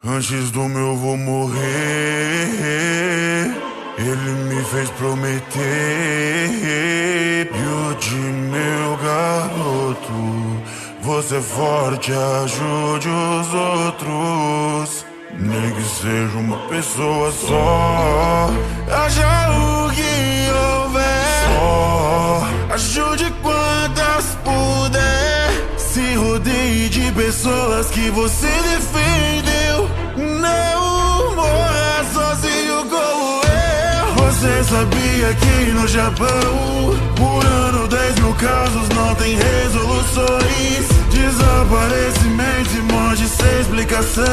Antes do meu avô morrer, ele me fez prometer. Yuji, meu garoto, você é forte, ajude os outros. Nem que seja uma pessoa só. Haja o que houver, só ajude quantas puder. Se rodeie de pessoas que você defendeu. Não morra sozinho como eu. Você sabia que no Japão, por ano 10 mil casos não tem resoluções? Desaparecimentos e mortes sem explicação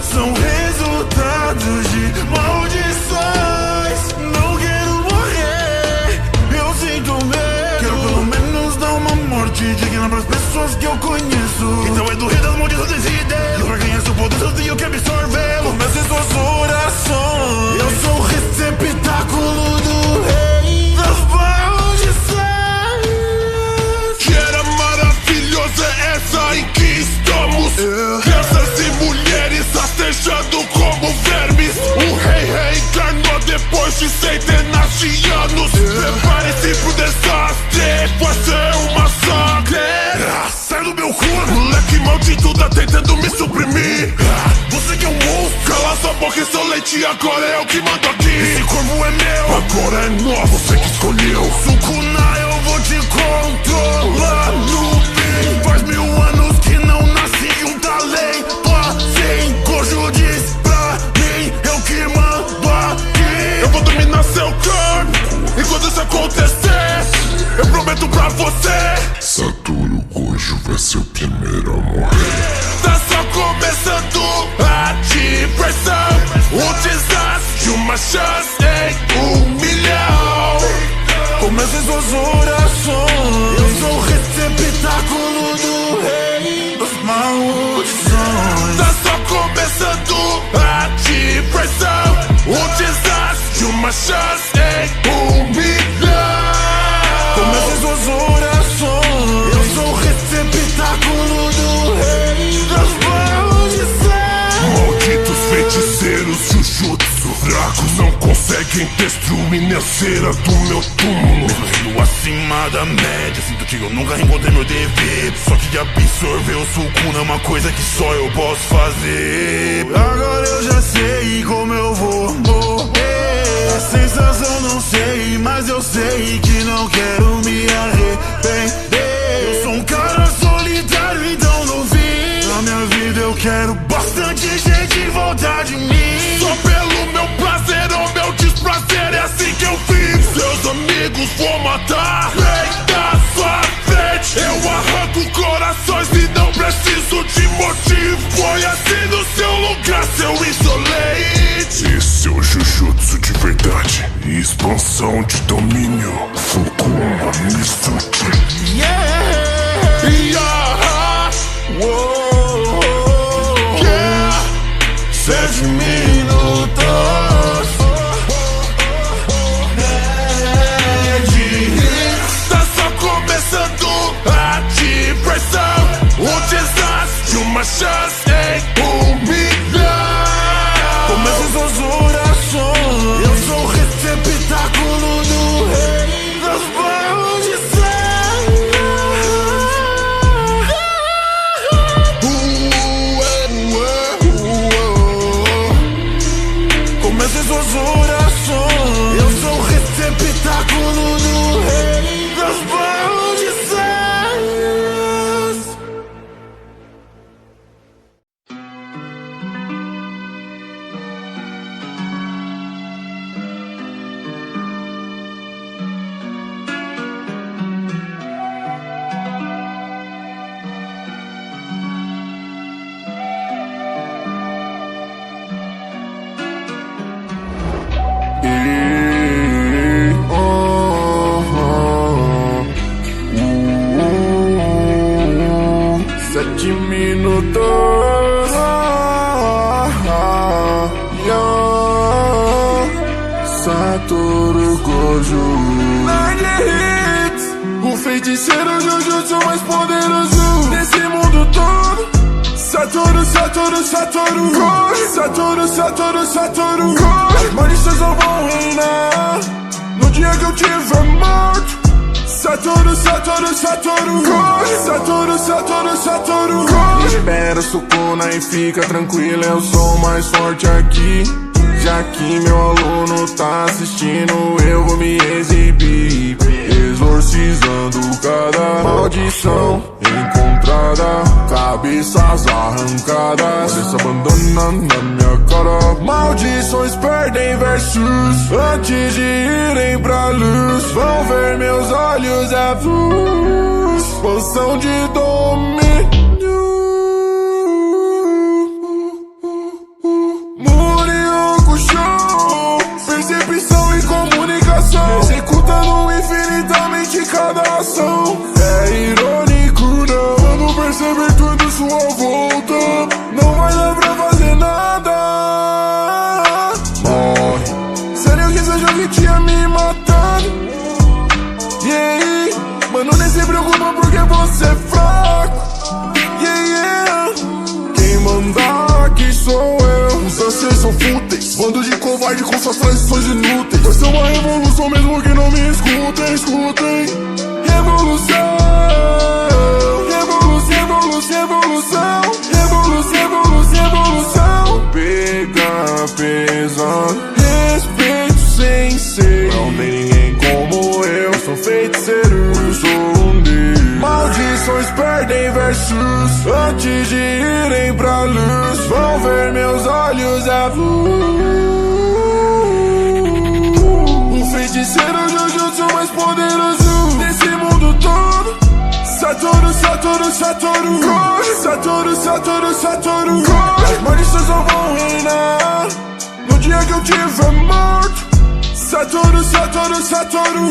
são resultados de maldições. Não quero morrer, eu sinto medo. Quero pelo menos dar uma morte digna pras pessoas que eu conheço. Então é do rei das maldições e ideias. Pra ganhar seu poder eu tenho que absorvê-lo. Comece suas orações. Eu sou o receptáculo do rei das maldições. Que era maravilhosa essa em que estamos. Crianças e mulheres rastejando como vermes. O rei reencarnou depois de centenas de anos. Prepare-se pro desastre, vai ser um massacre. Sai do meu corpo, Moleque maldito tá tentando me suprimir. Você que é um monstro, cala sua boca e seu leite, agora é o que manda aqui. esse corpo é meu, Agora é nós, você que escolheu. Sukuna, eu vou te controlar no fim. Faz 1000 anos que não nasci um talento assim. Gojo diz pra mim, eu que mando aqui. Eu vou dominar seu corpo. E quando isso acontecer, eu prometo pra você, Satoru Gojo vai ser o primeiro a morrer. tá só começando a diversão. Um desastre, uma chance em 1 milhão. Comece suas orações. Eu sou o receptáculo do rei das maldições. Tá só começando a diversão. Um desastre, uma chance em 1 milhão. Comece suas orações. Eu sou o receptáculo do rei das maldições. Malditos feiticeiros Jujutsu fracos não conseguem destruir minha cera do meu túmulo. Mesmo acima da média, sinto que eu nunca encontrei meu dever. Só que absorver o Sukuna é uma coisa que só eu posso fazer. Agora eu já sei como eu vou morrer. A sensação não sei, mas eu sei que não quero me arrepender. Eu sou um cara solitário, então no fim na minha vida eu quero bastante gente em volta de mim. Só pelo meu prazer ou meu desprazer, é assim que eu fiz. Seus amigos vou matar, rei da sua frente. Eu arranco corações e não preciso de motivo. Foi assim no seu lugar, seu insolente. Esse é o Jujutsu de verdade e expansão de domínio. Fukuma Mitsuki. Yeah, Yeah, yeah. 7 minutos. tá só começando a diversão. Um desastre, uma chance em 1 milhão. Comece suas orações. Eu sou o receptáculo do rei das maldições. Comece suas orações. Eu sou o receptáculo do rei das maldições. Satoru Gojo. O feiticeiro Jujutsu mais poderoso nesse mundo todo. Satoru Gojo. Saturo, Saturo, Saturo. As malícias não vão reinar no dia que eu tiver morto. Saturo, Saturo, Saturo. Saturo, Saturo, Saturo. Espera, Sukuna, e fica tranquila, eu sou mais forte aqui. Já que meu aluno tá assistindo, eu vou me exibir, exorcizando cada maldição encontrada, cabeças arrancadas, cabeça abandona na minha cara. Maldições perdem versos antes de irem pra luz. Vão ver meus olhos azuis, poção de domínio. Percepção e comunicação, executando infinitamente cada ação. É irônico, não, quando perceber tudo sua volta, não vai dar pra fazer nada. Morre. Sério que esse jogo tinha me matado. Yeah, mano, nem se preocupa porque você é fraco. Yeah, quem manda aqui sou eu. Os ancestrais são fúteis, bando de covarde com suas tradições inúteis. Vai ser uma revolução mesmo que não me escutem, escutem. Revolução, revolução, revolução, revolução, revolução, revolução. Pega pesado, respeito sensei. Não tem ninguém como eu, sou feiticeiro, eu sou um deus. Maldições perdem versos antes de irem pra luz. Vão ver meus olhos azuis. O feiticeiro Jujutsu mais poderoso desse mundo todo. Saturo, Saturo, Saturo. Saturo, Saturo, Saturo. As malícias não vão reinar no dia que eu tiver morto. Saturo, Saturo, Saturo.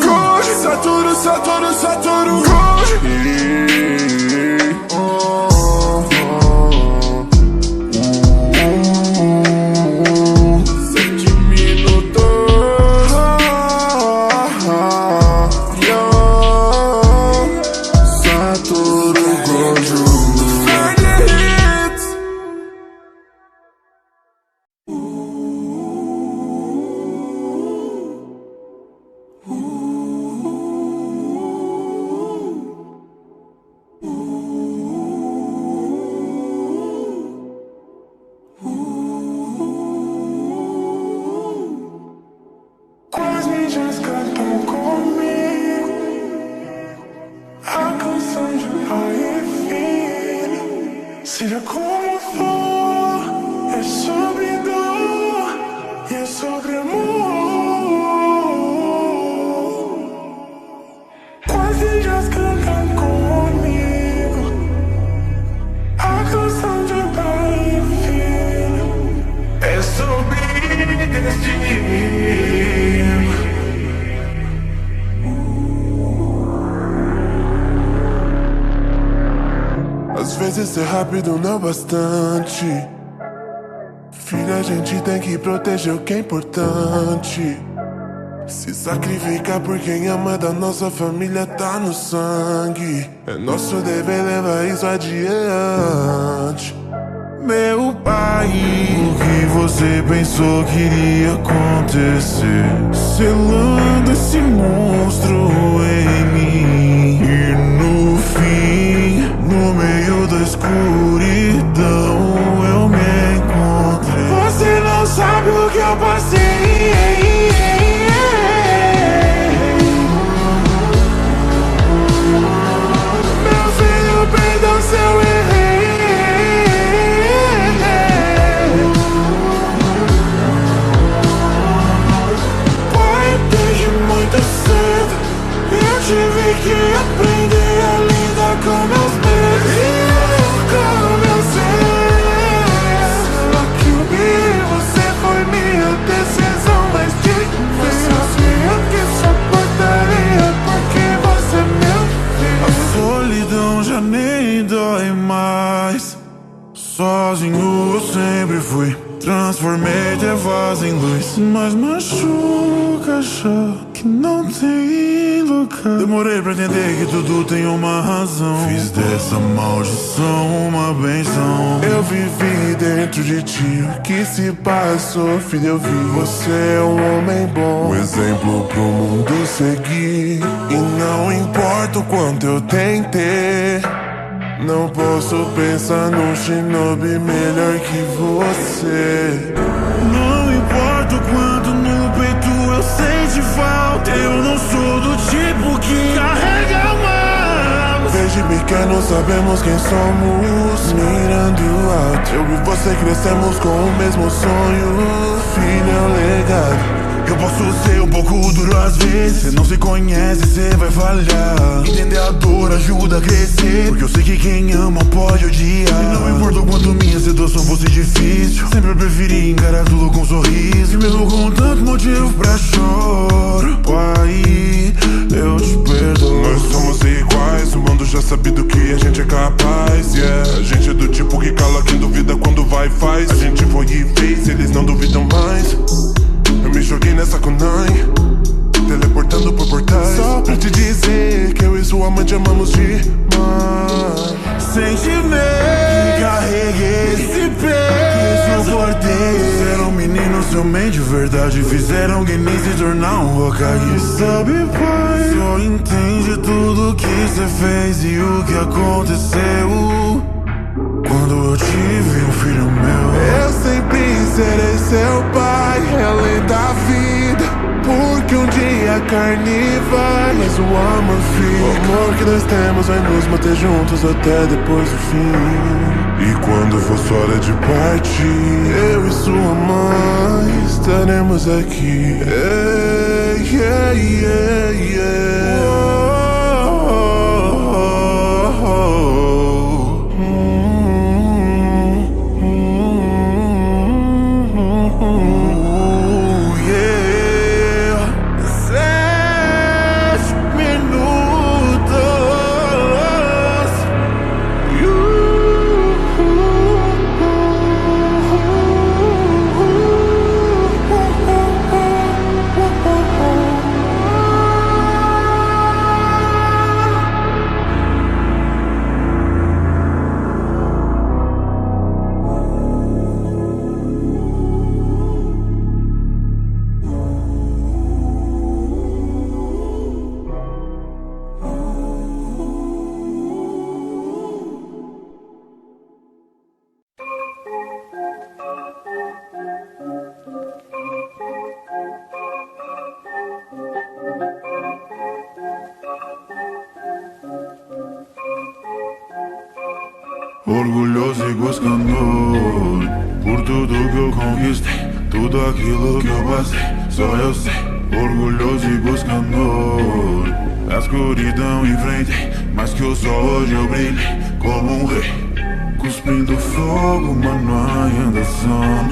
Saturo, Saturo, Saturo. 7 minutos. Saturo Gojo. Quais mídias cantam comigo a canção de pai e filho. Seja como for, é sobre dor e é sobre amor. Quais mídias cantam comigo a canção de pai e filho. É sobre destino. Às vezes ser rápido não é bastante. Filho, a gente tem que proteger o que é importante. Se sacrificar por quem ama da nossa família tá no sangue. É nosso dever levar isso adiante. Meu pai, o que você pensou que iria acontecer? Selando esse monstro em mim. E no fim, no meio da escuridão, eu me encontrei. Você não sabe o que eu passei. Meu filho, perdão se eu errei. Pai, desde muito cedo eu tive que aprender a lidar com meus medos e com meus erros. Só que o você foi minha terceira. fui, transformei teu vaso em luz. Mas machuca achar que não tem lugar. Demorei pra entender que tudo tem uma razão. Fiz dessa maldição uma benção. Eu vivi dentro de ti o que se passou, filho, eu vi. Você é um homem bom, um exemplo pro mundo seguir. E não importa o quanto eu tentei, não posso pensar num shinobi melhor que você. Não importa o quanto no peito eu sente falta, eu não sou do tipo que carrega mal. Desde pequeno sabemos quem somos, mirando alto. Eu e você crescemos com o mesmo sonho, filho, é um legado. Eu posso ser um pouco duro às vezes. Cê não se conhece, cê vai falhar. Entender a dor ajuda a crescer, porque eu sei que quem ama pode odiar. E não importa o quanto minha situação fosse difícil, sempre preferi encarar tudo com um sorriso. E mesmo com tanto motivo pra choro, pai, eu te perdoo. Nós somos iguais, o mundo já sabe do que a gente é capaz, yeah. A gente é do tipo que cala quem duvida quando vai e faz. A gente foi e fez, eles não duvidam mais. Eu me joguei nessa kunai, teleportando por portais, só pra te dizer que eu e sua mãe te amamos demais. Sentimento que carreguei, esse peso que suportei. Fizeram menino seu meio de verdade, fizeram alguém nem se tornar um Hokage. Sabe, pai, só entende tudo que cê fez e o que aconteceu quando eu tive um filho meu. Eu sempre serei seu pai, além da vida, porque um dia a carne vai. Mas o amor fica, o amor que nós temos vai nos manter juntos até depois do fim. E quando for sua hora de partir, eu e sua mãe estaremos aqui. Yeah, yeah, yeah. Orgulhoso e buscador por tudo que eu conquistei, tudo aquilo que eu passei, só eu sei. Orgulhoso e buscador, a escuridão enfrentei, mas que o sol hoje eu brilhei como um rei. Cuspindo fogo, mano, I am the sun.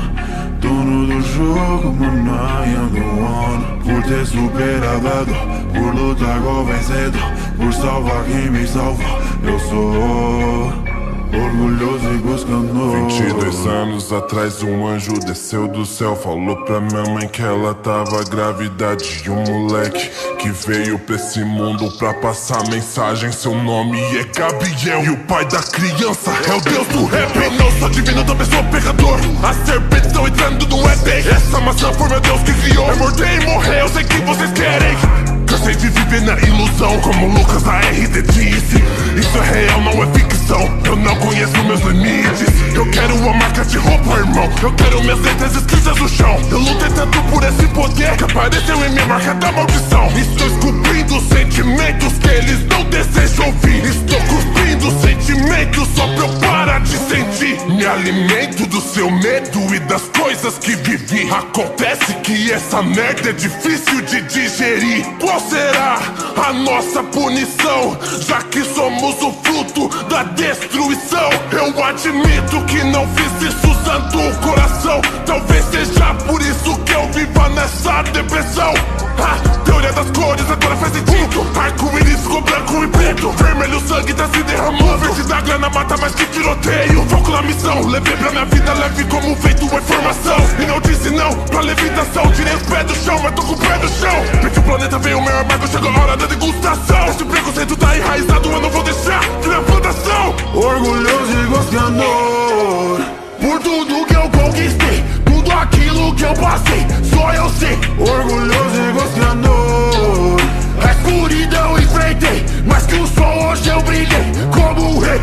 Dono do jogo, mano, I am the one. Por ter superado a dor, por lutar com o vencedor, por salvar quem me salvou, eu sou orgulhoso e buscador. 22 anos atrás um anjo desceu do céu, falou pra minha mãe que ela tava grávida de um moleque que veio pra esse mundo pra passar mensagem. Seu nome é Gabriel e o pai da criança é o Deus do rap. Eu não sou divino, também sou pecador. As serpentes estão entrando no Éden. Essa maçã foi meu Deus que criou. É morder e morrer, eu sei que vocês querem. Cansei de viver na ilusão, como Lucas da RD disse. Isso é real, não é ficção. Eu não conheço meus limites. Eu quero uma marca de roupa, irmão. Eu quero minhas letras escritas no chão. Eu lutei tanto por esse poder que apareceu em minha marca da maldição. Estou esculpindo sentimentos que eles não desejam ouvir. Estou cuspindo sentimentos só pra eu parar de sentir. Me alimento do seu medo e das coisas que vivi. Acontece que essa merda é difícil de digerir. Qual será a nossa punição, já que somos o fruto da destruição? Eu admito que não fiz isso usando o coração. Talvez seja por isso que eu viva nessa depressão. A teoria das cores agora faz sentido. Arco-íris com branco e preto. sangrando. Vermelho, o sangue tá se derramando. Verde da grana mata mais que tiroteio. Foco na missão, levei pra minha vida leve como feito uma informação. E não disse não pra levitação. Tirei os pés do chão, mas tô com o pé no chão. Porque o planeta veio meio amargo, chegou a hora da degustação. Esse preconceito tá enraizado, eu não vou deixar virar plantação. Orgulhoso e goscador Por tudo que eu conquistei, tudo aquilo que eu passei, só eu sei. Orgulhoso e goscador A escuridão eu enfrentei, mas que o sol hoje eu brilhei como um rei.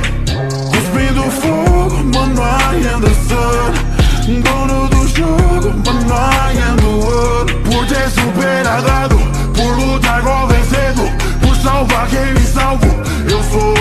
Cuspindo fogo, mano, I am the sun. Dono do jogo, mano, I am the one. Por ter superado a dor, por lutar igual vencedor, por salvar quem me salvou, eu sou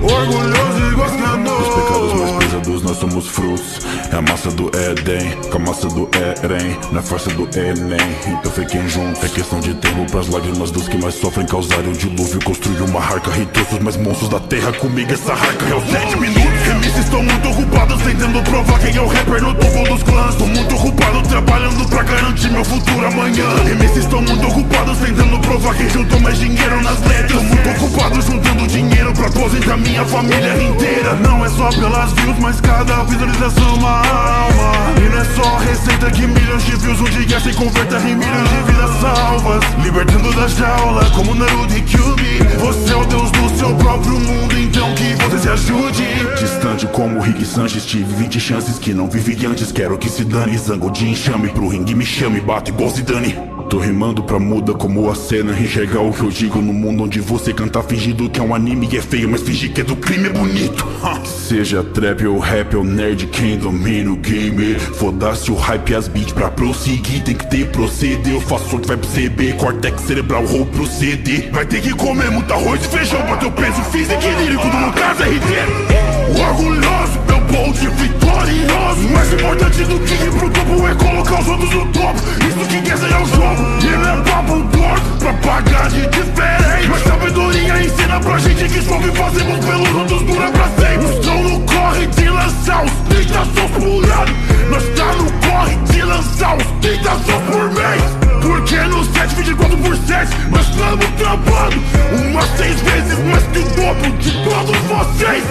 orgulhoso e goscador. Os pecados mais pesados nós somos frutos. É a massa do Éden, com a massa do Eren, na força do Enem. Então fiquem juntos, é questão de tempo pras lágrimas dos que mais sofrem causarem o dilúvio. Construir uma arca, reitou os mais monstros da terra. Comigo essa arca é os 7 minutos. MCs estão muito ocupados tentando provar quem é o rapper no topo dos clãs. Tô muito ocupado trabalhando pra garantir meu futuro amanhã. MCs estão muito ocupados tentando provar quem juntou mais dinheiro nas letras. Tô muito ocupado juntando dinheiro pra aposentar minha família inteira. Não é só pelas views, mas cada visualização uma alma. E não é só receita que milhões de views um dia se converta em milhões de vidas salvas. Libertando da jaula como Naruto e Kyuubi. Você é o deus do seu próprio mundo, então que você se ajude. Distante como Rick Sanchez, tive 20 chances que não vivi antes. Quero que se dane, zango de enxame. Pro ringue me chame, bato igual Zidane. Tô rimando pra muda como a cena. Enxergar o que eu digo no mundo onde você canta fingindo que é um anime e é feio, mas fingir que é do crime é bonito. Seja trap ou rap ou nerd, quem domina o game. Foda-se o hype e as beats pra prosseguir. Tem que ter proceder, eu faço o que vai pro CB. Cortex cerebral ou proceder. Vai ter que comer muito arroz e feijão pra teu peso físico e lírico do Lucas RD. Orgulhoso, meu ponto vitorioso. Mais importante do que ir pro topo é colocar os outros no topo. Isso que quer ser é o jogo. E não é papo torto pra pagar de diferente. Mas sabedoria ensina pra gente que só que fazemos pelos outros dura pra sempre. Estão no corre de lançar os 30 sons por ano. Nós tá no corre de lançar os 30 sons por mês. Porque no 7, 24 por 7 nós estamos trampando umas 6 vezes mais que o dobro de todos vocês.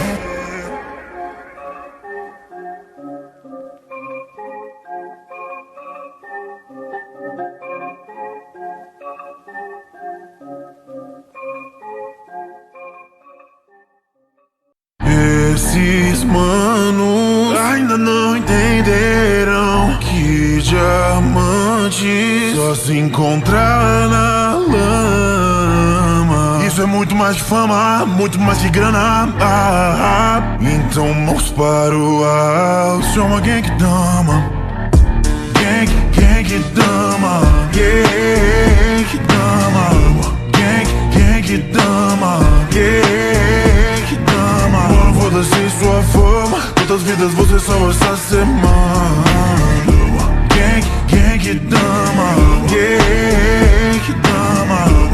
Esses manos ainda não entenderão que diamante só se encontra na lama. Isso é muito mais de fama, muito mais de grana. Então mãos para o alto, chama Genkidama. Genkidama, Genkidama, Genkidama, Genkidama. Mano, foda-se sua fama, quantas vidas você salvou essa semana? Genkidama, Genkidama.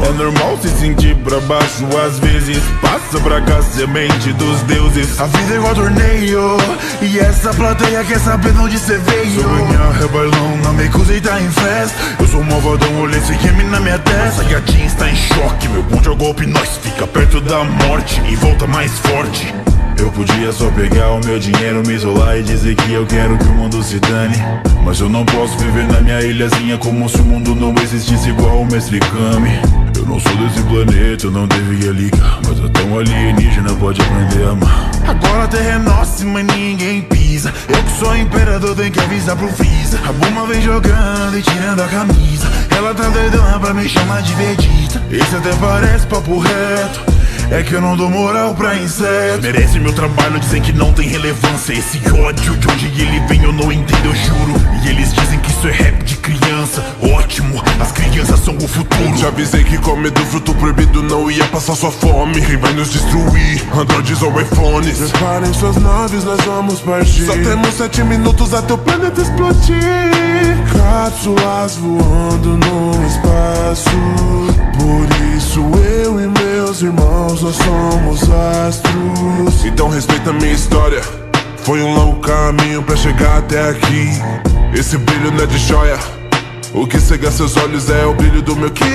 É normal se sentir pra baixo, às vezes passa pra cá a semente dos deuses. A vida é igual torneio, e essa plateia quer saber de onde cê veio. Se eu ganhar rebailão, não me acusei, tá em festa. Eu sou um malvadão, olhei esse game na minha testa. A gatinha está em choque, meu ponto é o golpe, nós fica perto da morte e volta mais forte. Eu podia só pegar o meu dinheiro, me isolar e dizer que eu quero que o mundo se dane. Mas eu não posso viver na minha ilhazinha como se o mundo não existisse igual o Mestre Kami. Eu não sou desse planeta, eu não devia ligar, mas até um alienígena pode aprender a amar. Agora a terra é nossa, mas ninguém pisa. Eu que sou imperador, tenho que avisar pro Visa. A Bulma vem jogando e tirando a camisa. Ela tá doidona pra me chamar de Vegeta. Esse até parece papo reto, é que eu não dou moral pra inseto. Merece meu trabalho, dizem que não tem relevância. Esse ódio de onde ele vem eu não entendo, eu juro. E eles dizem que isso é rap de criança. Ótimo, as crianças são o futuro. Já avisei que comer do fruto proibido não ia passar sua fome. Quem vai nos destruir? Androids ou iPhones? Preparem suas naves, nós vamos partir. Só temos 7 minutos até o planeta explodir. Cápsulas voando no espaço. Por isso eu e meus irmãos, nós somos astros. Então respeita a minha história. Foi um longo caminho pra chegar até aqui. Esse brilho não é de joia. O que cega seus olhos é o brilho do meu kiss.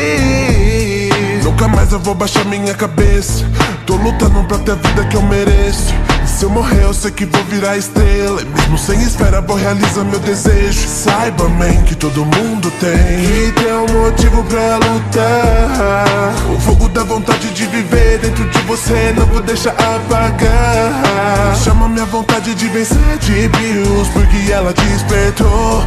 Nunca mais eu vou baixar minha cabeça. Tô lutando pra ter a vida que eu mereço. E se eu morrer eu sei que vou virar estrela. E mesmo sem espera vou realizar meu desejo. Saiba, man, que todo mundo tem e tem um motivo pra lutar. O fogo da vontade de viver dentro de você não vou deixar apagar. Chama minha vontade de vencer de Bills, porque ela despertou.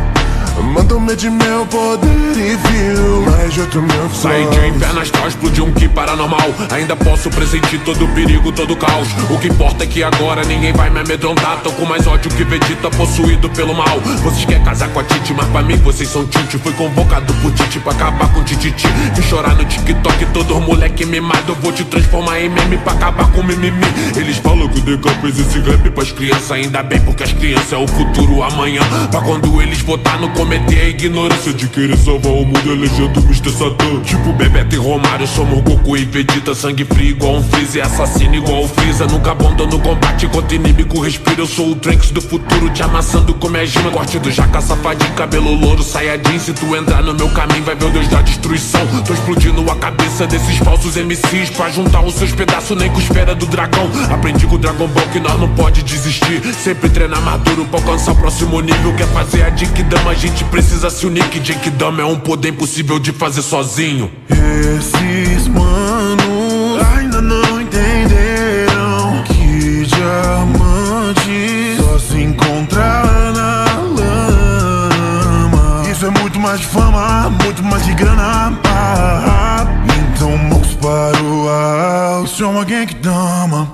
Manda medir meu poder e viu mais de outro meu flow. Saí de um inferno astral, explodiu um que paranormal. Ainda posso pressentir todo o perigo, todo o caos. O que importa é que agora ninguém vai me amedrontar. Tô com mais ódio que Vegeta possuído pelo mal. Vocês querem casar com a Titi, mas pra mim vocês são Titi. Fui convocado por Titi pra acabar com Tititi. Fui chorar no TikTok, todo moleque mimado. Eu vou te transformar em meme pra acabar com mimimi. Eles falam que o DK fez esse rap pras crianças. Ainda bem porque as crianças é o futuro amanhã. Pra quando eles votar no cometer a ignorância de querer salvar o mundo, elegendo o Mr. Satan. Tipo Bebeto e Romário, somos Goku e Vegeta. Sangue frio igual um Freezer, assassino igual o Freeza. Nunca abandono o combate contra inimigo, respiro. Eu sou o Trunks do futuro, te amassando com minha gema. Corte do jaca, safadinho, cabelo louro, saiyajin. Se tu entrar no meu caminho, vai ver o Deus da destruição. Tô explodindo a cabeça desses falsos MCs pra juntar os seus pedaços nem com esfera do dragão. Aprendi com o Dragon Ball que nós não pode desistir. Sempre treinar mais duro pra alcançar o próximo nível. Quer fazer a Jinkidama, a gente precisa se unir. Que Jinkidama é um poder impossível de fazer sozinho. Esses manos ainda não entenderam que diamante só se encontra na lama. Isso é muito mais de fama, muito mais de grana. Então mãos para o alto. Isso é uma Genkidama.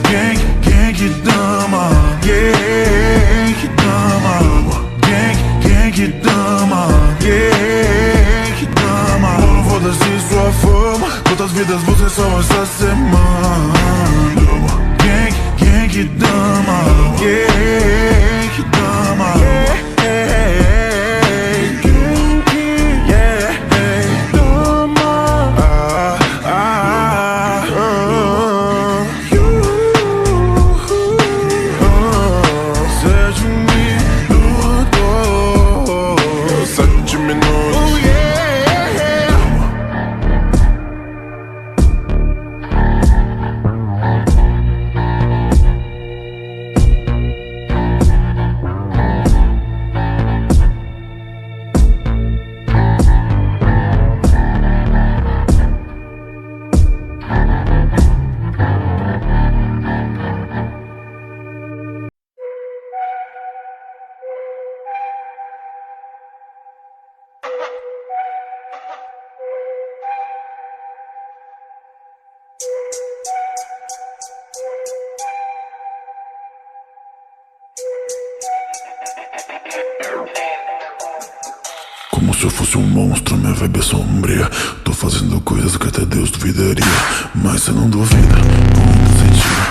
Genkidama. Genkidama. Genkidama. Genkidama. Mano, foda-se sua fama. Quantas vidas você salva essa semana? Genkidama. Genkidama. Como se eu fosse um monstro, minha vibe é sombria. Tô fazendo coisas que até Deus duvidaria. Mas cê não duvida, ainda cê tira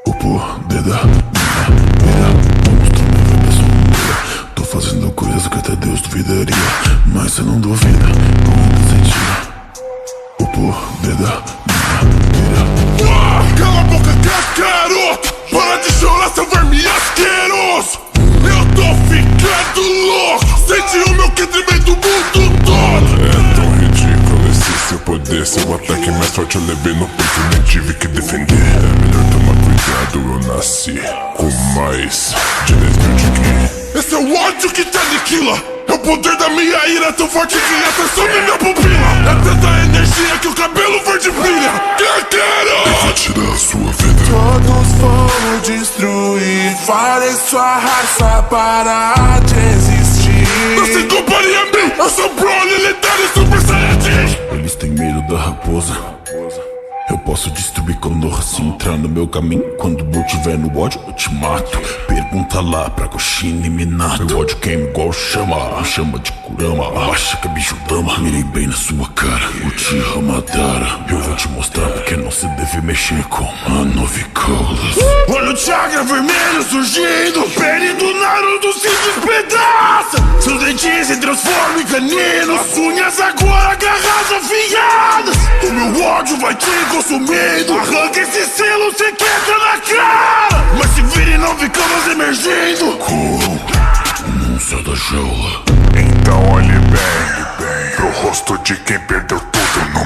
o poder da minha vida. Monstro, minha vibe é sombria. Tô fazendo coisas que até Deus duvidaria. Mas cê não duvida, ainda cê tira o poder da minha vida. Cala a boca, cascaroto! Para de chorar, seu verme asqueroso! Eu tô ficando louco! Sente o meu que treme do mundo todo! É tão ridículo esse seu poder. Seu ataque mais forte eu levei no peito, nem tive que defender. É melhor tomar cuidado, eu nasci com mais de 10 mil de ki. Esse é o ódio que te aniquila! É o poder da minha ira tão forte que até some minha pupila! É tanta energia que o cabelo verde brilha! Eu vou tirar a sua vida. Todos vão destruir. Falem sua raça parar de existir. Não se compare a mim! Eu sou Broly, lendário Super Saiyajin! Eles têm medo da raposa. Eu posso destruir Konoha se entrar no meu caminho. Quando eu tiver no ódio, eu te mato. Pergunta lá pra Kushina e Minato. Meu ódio queima igual chama, chama de Kurama. Acha que é bicho dama, mirei bem na sua cara. Uchiha Madara, eu vou te mostrar porque não se deve mexer com Manovicolas. Olha o chakra vermelho surgindo, pele do Naruto se despedaça. Seus dentes se transformam em caninos, unhas agora garras afiadas. O meu ódio vai te consumindo, arranca esse selo, cê quebra na cara. Mas se virem nove camas emergindo. Não sai da jaula. Então olhe bem pro rosto de quem perdeu tudo no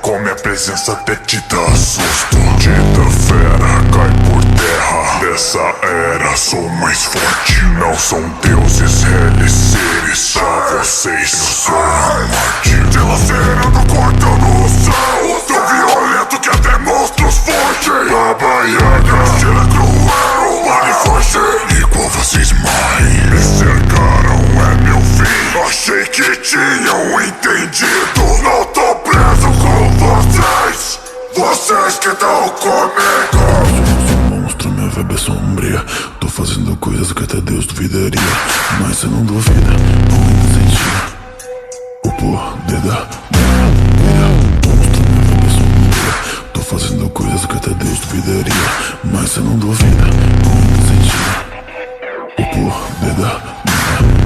com minha presença até te dá susto. Dita fera, cai por terra. Dessa era sou mais forte. Não são deuses, reles seres. Pra vocês eu sou a morte. Dilacerando, cortando o céu. Tão violento que até monstros fogem. Baba Yaga, estilo é cruel. Manifoge, igual vocês mãe. Me cercaram, é meu fim. Achei que tinham entendido. Não tô preso com vocês. Vocês que tão comigo. Sou um monstro, minha vibe é sombria. Tô fazendo coisas que até Deus duvidaria. Mas cê não duvida, não ainda sentia o poder da minha vida. Monstro, minha vibe é sombria. Tô fazendo coisas que até Deus duvidaria. Mas cê não duvida, não ainda sentia o poder da minha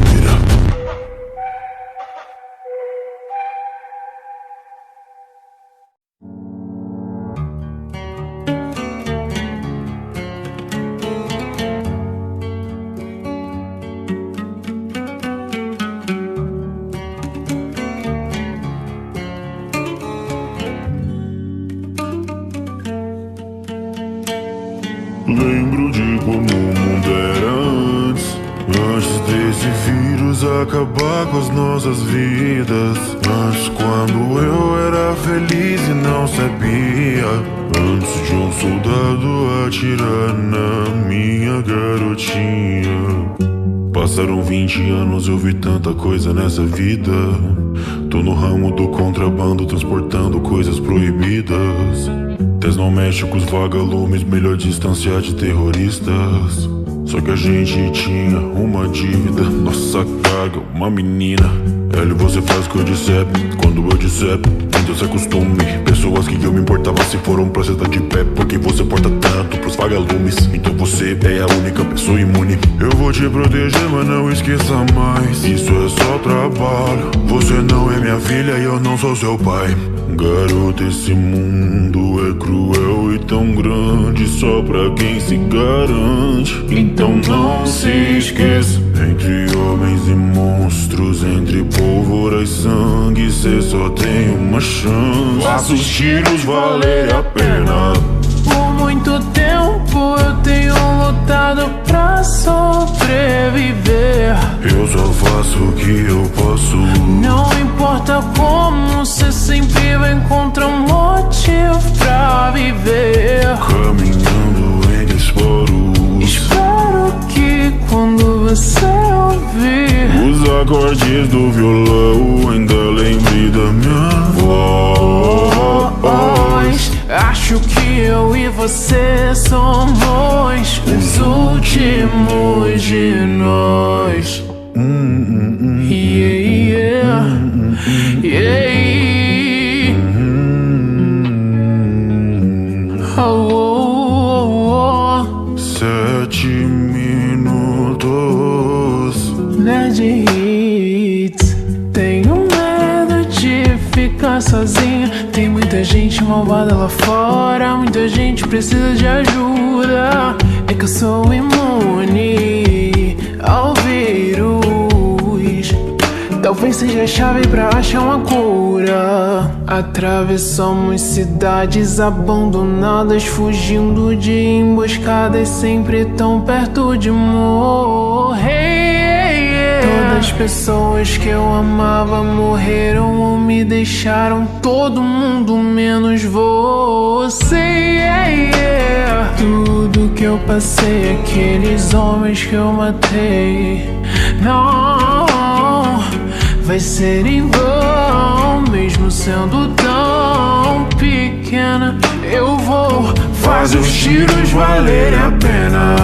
vida. Lembro de como o mundo era antes desse vírus acabar com as nossas vidas. Antes, quando eu era feliz e não sabia. Antes de um soldado atirar na minha garotinha. Passaram 20 anos, eu vi tanta coisa nessa vida. Tô no ramo do contrabando, transportando coisas proibidas. Tens não mexe com os vagalumes, melhor distanciar de terroristas. Só que a gente tinha uma dívida, nossa carga, uma menina. Ela e você faz o que eu disser, quando eu disser, então se acostume. Pessoas que eu me importava se foram pra sentar de pé, porque você porta tanto pros vagalumes. Então você é a única pessoa imune. Eu vou te proteger, mas não esqueça mais, isso é só trabalho. Você não é minha filha e eu não sou seu pai. Garota, esse mundo é cruel e tão grande, só pra quem se garante. Então não se esqueça, entre homens e monstros, entre pólvora e sangue, cê só tem uma chance. Faça os tiros valer a pena. Por muito tempo eu tenho lutado pra sobreviver. Eu só faço o que eu posso. Não importa como, cê sempre vai encontrar um motivo pra viver. Caminhando entre esporos, Espero que quando você ouvir os acordes do violão, ainda lembre da minha voz. Acho que eu e você somos os últimos de nós. Yeah, yeah. Oh, oh, oh. 7 minutos. Nerd Hits. Tenho medo de ficar sozinha. Tem muita gente malvada lá fora. Muita gente precisa de ajuda. É que eu sou imune ao vírus. Talvez seja a chave pra achar uma cura. Atravessamos cidades abandonadas, fugindo de emboscadas, sempre tão perto de morrer. Todas as pessoas que eu amava morreram ou me deixaram. Todo mundo menos você. Tudo que eu passei, aqueles homens que eu matei, não vai ser em vão. Mesmo sendo tão pequena, eu vou fazer os tiros valerem a pena.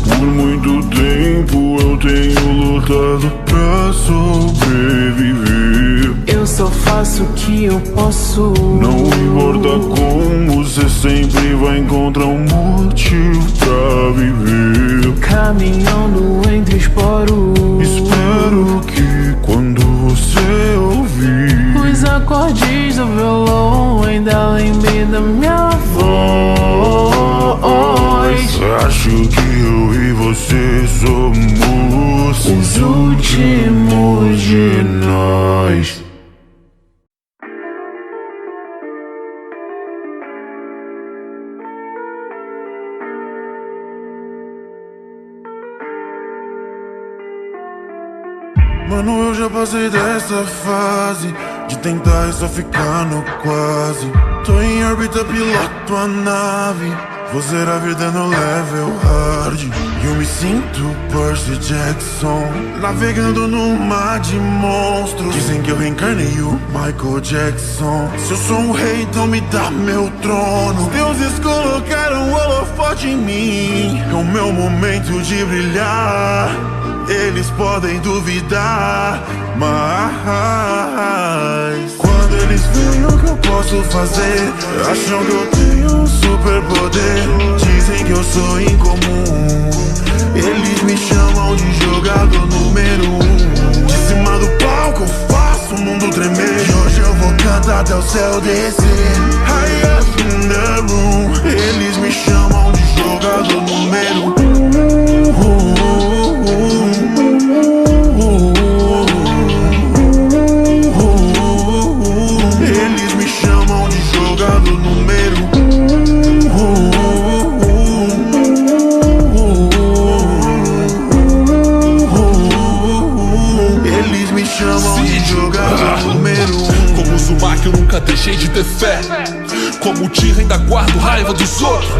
Por muito tempo eu tenho lutado pra sobreviver. Eu só faço o que eu posso. Não importa como, você sempre vai encontrar um motivo pra viver. Caminhando entre esporos, Espero que quando você ouvir os acordes do violão, ainda lembre da minha voz. Acho que eu e você somos Os últimos de nós. Mano, eu já passei dessa fase de tentar e só ficar no quase. Tô em órbita, piloto a nave. Vou zerar a vida no level hard. Eu me sinto Percy Jackson, navegando no mar de monstros. Dizem que eu reencarnei o Michael Jackson. Se eu sou um rei, então me dá meu trono. Os deuses colocaram um holofote em mim. É o meu momento de brilhar. Eles podem duvidar, mas quando eles veem o que eu posso fazer, acham que eu tenho um superpoder. Dizem que eu sou incomum. Eles me chamam de jogador número 1. De cima do palco eu faço o mundo tremer. E hoje eu vou cantar até o céu descer. High up in the room. Eles me chamam de jogador número 1. Eles me chamam de jogador número 1. Eles me chamam de jogador número 1. Como Uzumaki eu nunca deixei de ter fé. Como o Tira ainda guardo raiva dos outros.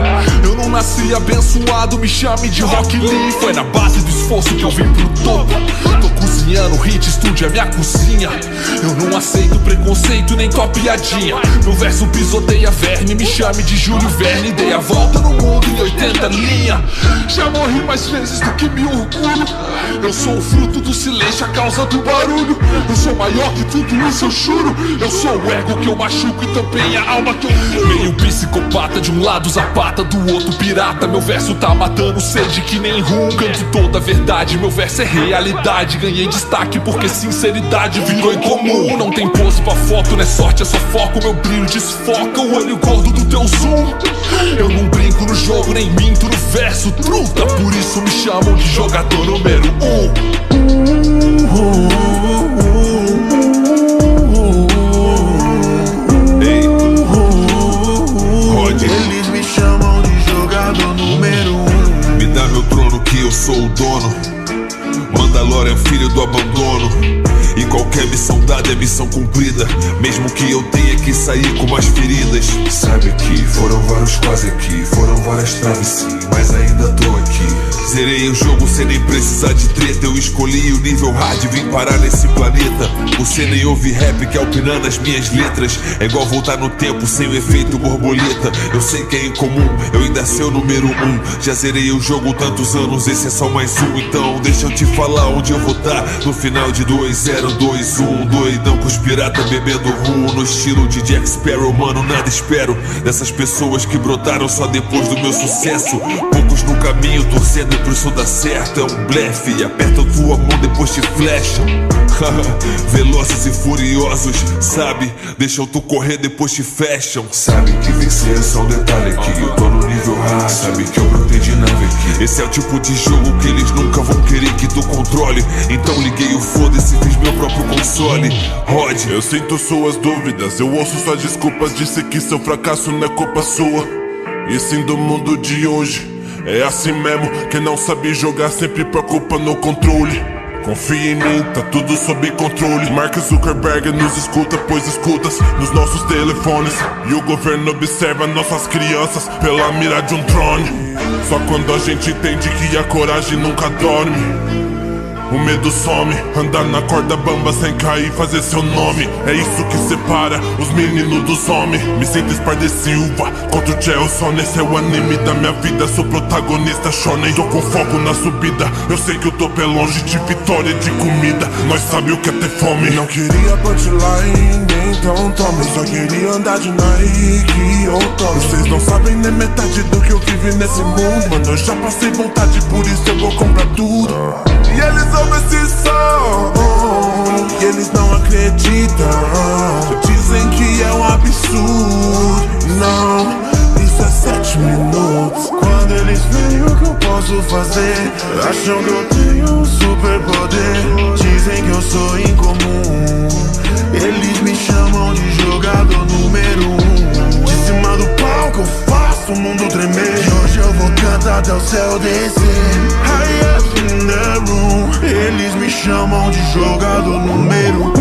Eu não nasci abençoado, me chame de Rock Lee. Foi na base do esforço que eu vim pro topo. Tô cozinhando, hit, estúdio é minha cozinha. Eu não aceito preconceito nem tua piadinha. Meu verso pisoteia verme, me chame de Júlio Verne. Dei a volta no mundo em 80 linha. Já morri mais vezes do que me orgulho. Eu sou o fruto do silêncio, a causa do barulho. Eu sou maior que tudo isso, eu juro. Eu sou o ego que eu machuco e também a alma que eu furo. Meio psicopata, de um lado zapata, do outro pirata. Meu verso tá matando sede que nem rum. Canto toda a verdade, meu verso é realidade. Ganhei destaque porque sinceridade virou incomum. Não tem pose pra foto, não é sorte, é só foco. Meu brilho desfoca o olho gordo do teu zoom. Eu não brinco no jogo, nem minto no verso. Truta, por isso me chamam de jogador número 1. Eles me chamam de jogador número 1. Me dá meu trono que eu sou o dono. Mandalorian, filho do abandono. E qualquer missão dada é missão cumprida, mesmo que eu tenha que sair com mais feridas. Sabe que foram vários quase aqui, foram várias traves sim, mas ainda tô aqui. Zerei o jogo sem nem precisar de treta. Eu escolhi o nível hard e vim parar nesse planeta. Você nem ouve rap que alpinando as minhas letras. É igual voltar no tempo sem o efeito borboleta. Eu sei que é incomum, eu ainda sei o número 1. Já zerei o jogo tantos anos, esse é só mais um. Então deixa eu te falar onde eu vou estar no final de 2021. Doidão com os piratas bebendo rum, no estilo de Jack Sparrow. Mano, nada espero dessas pessoas que brotaram só depois do meu sucesso. Poucos no caminho torcendo pro isso dar certo. É um blefe, aperta tua mão depois te flecham. Velozes e furiosos, sabe? Deixam tu correr depois te fecham. Sabe que vencer é só um detalhe aqui. Eu tô no nível hard, sabe que eu brotei de nave aqui. Esse é o tipo de jogo que eles nunca vão querer que tu controle. Então liguei o foda-se e fiz meu próprio console. Rod, eu sinto suas dúvidas, eu ouço suas desculpas. Disse que seu fracasso não é culpa sua, e sim do mundo de hoje. É assim mesmo, quem não sabe jogar sempre preocupa no controle. Confia em mim, tá tudo sob controle. Mark Zuckerberg nos escuta, pois escutas nos nossos telefones. E o governo observa nossas crianças pela mira de um drone. Só quando a gente entende que a coragem nunca dorme, o medo some, andar na corda bamba sem cair, fazer seu nome. É isso que separa os meninos dos homens. Me sinto Sparda Silva contra o Gelson. Esse é o anime da minha vida, sou protagonista shonen. Tô com fogo na subida, eu sei que o topo é longe de vitória de comida. Nós sabe o que é ter fome. Não queria punchline, então tome. Só queria andar de Nike ou Tommy. Vocês não sabem nem metade do que eu vivi nesse mundo. Mano, eu já passei vontade, por isso eu vou comprar tudo. E eles ouvem esse som, e eles não acreditam. Dizem que é um absurdo. Não, isso é 7 minutos. Quando eles veem o que eu posso fazer, acham que eu tenho um superpoder. Dizem que eu sou incomum. Eles me chamam de jogador número 1. De cima do palco eu faço o mundo tremer. E hoje eu vou cantar até o céu descer. High up in the room. Eles me chamam chamam de jogador número